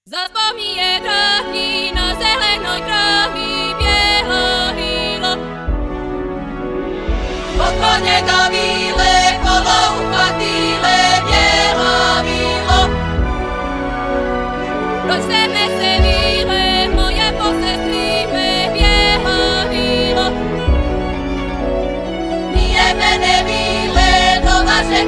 Zapomíje trachy na zelenej kraji biela hýla. Poklone do víle, kolo upatýle, biela vílo. Prosíme se víle, moje posestríme, biela hýlo. Nie mene víle, do vaše